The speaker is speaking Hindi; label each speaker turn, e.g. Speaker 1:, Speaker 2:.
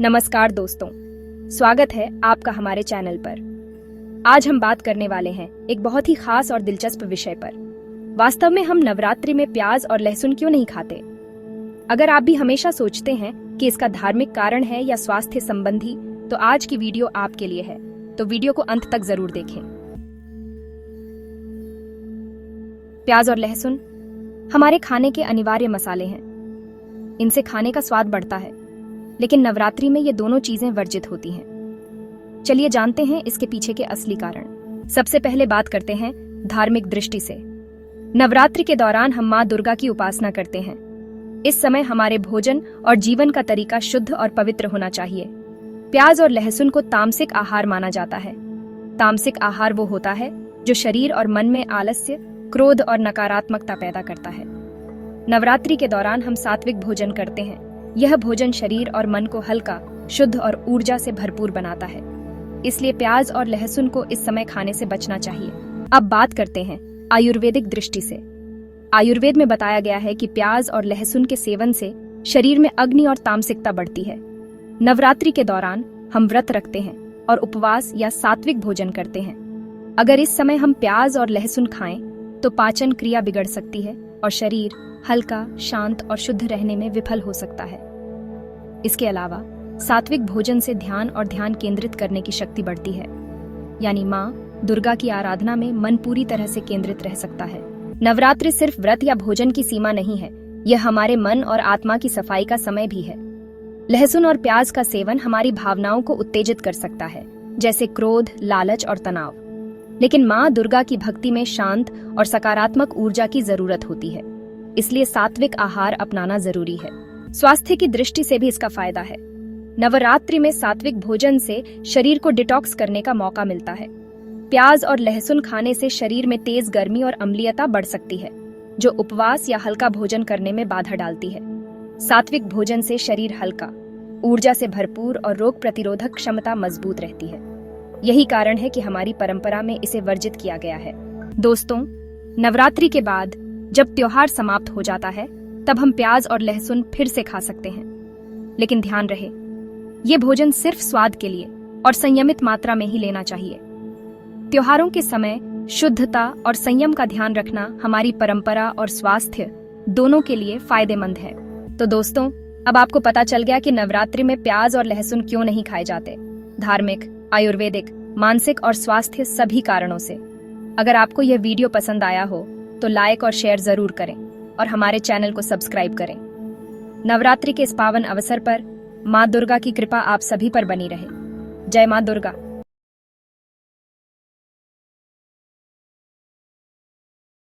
Speaker 1: नमस्कार दोस्तों, स्वागत है आपका हमारे चैनल पर। आज हम बात करने वाले हैं एक बहुत ही खास और दिलचस्प विषय पर। वास्तव में हम नवरात्रि में प्याज और लहसुन क्यों नहीं खाते? अगर आप भी हमेशा सोचते हैं कि इसका धार्मिक कारण है या स्वास्थ्य संबंधी, तो आज की वीडियो आपके लिए है, तो वीडियो को अंत तक जरूर देखें। प्याज और लहसुन हमारे खाने के अनिवार्य मसाले हैं। इनसे खाने का स्वाद बढ़ता है, लेकिन नवरात्रि में ये दोनों चीजें वर्जित होती हैं। चलिए जानते हैं इसके पीछे के असली कारण। सबसे पहले बात करते हैं धार्मिक दृष्टि से। नवरात्रि के दौरान हम माँ दुर्गा की उपासना करते हैं। इस समय हमारे भोजन और जीवन का तरीका शुद्ध और पवित्र होना चाहिए। प्याज और लहसुन को तामसिक आहार माना जाता है। तामसिक आहार वो होता है जो शरीर और मन में आलस्य, क्रोध और नकारात्मकता पैदा करता है। नवरात्रि के दौरान हम सात्विक भोजन करते हैं। यह भोजन शरीर और मन को हल्का, शुद्ध और ऊर्जा से भरपूर बनाता है। इसलिए प्याज और लहसुन को इस समय खाने से बचना चाहिए। अब बात करते हैं आयुर्वेदिक दृष्टि से। आयुर्वेद में बताया गया है कि प्याज और लहसुन के सेवन से शरीर में अग्नि और तामसिकता बढ़ती है। नवरात्रि के दौरान हम व्रत रखते हैं और उपवास या सात्विक भोजन करते हैं। अगर इस समय हम प्याज और लहसुन खाएं तो पाचन क्रिया बिगड़ सकती है और शरीर हल्का, शांत और शुद्ध रहने में विफल हो सकता है। इसके अलावा सात्विक भोजन से ध्यान और ध्यान केंद्रित करने की शक्ति बढ़ती है, यानी माँ दुर्गा की आराधना में मन पूरी तरह से केंद्रित रह सकता है। नवरात्रि सिर्फ व्रत या भोजन की सीमा नहीं है, यह हमारे मन और आत्मा की सफाई का समय भी है। लहसुन और प्याज का सेवन हमारी भावनाओं को उत्तेजित कर सकता है, जैसे क्रोध, लालच और तनाव। लेकिन माँ दुर्गा की भक्ति में शांत और सकारात्मक ऊर्जा की जरूरत होती है, इसलिए सात्विक आहार अपनाना जरूरी है। स्वास्थ्य की दृष्टि से भी इसका फायदा है। नवरात्रि में सात्विक भोजन से शरीर को डिटॉक्स करने का मौका मिलता है। प्याज और लहसुन खाने से शरीर में तेज गर्मी और अम्लीयता बढ़ सकती है, जो उपवास या हल्का भोजन करने में बाधा डालती है। सात्विक भोजन से शरीर हल्का, ऊर्जा से भरपूर और रोग प्रतिरोधक क्षमता मजबूत रहती है। यही कारण है कि हमारी परंपरा में इसे वर्जित किया गया है। दोस्तों, नवरात्रि के बाद जब त्योहार समाप्त हो जाता है, तब हम प्याज और लहसुन फिर से खा सकते हैं। लेकिन ध्यान रहे, ये भोजन सिर्फ स्वाद के लिए और संयमित मात्रा में ही लेना चाहिए। त्योहारों के समय शुद्धता और संयम का ध्यान रखना हमारी परंपरा और स्वास्थ्य दोनों के लिए फायदेमंद है। तो दोस्तों, अब आपको पता चल गया कि नवरात्रि में प्याज और लहसुन क्यों नहीं खाए जाते। धार्मिक, आयुर्वेदिक, मानसिक और स्वास्थ्य सभी कारणों से। अगर आपको यह वीडियो पसंद आया हो तो लाइक और शेयर जरूर करें और हमारे चैनल को सब्सक्राइब करें। नवरात्रि के इस पावन अवसर पर माँ दुर्गा की कृपा आप सभी पर बनी रहे। जय माँ दुर्गा।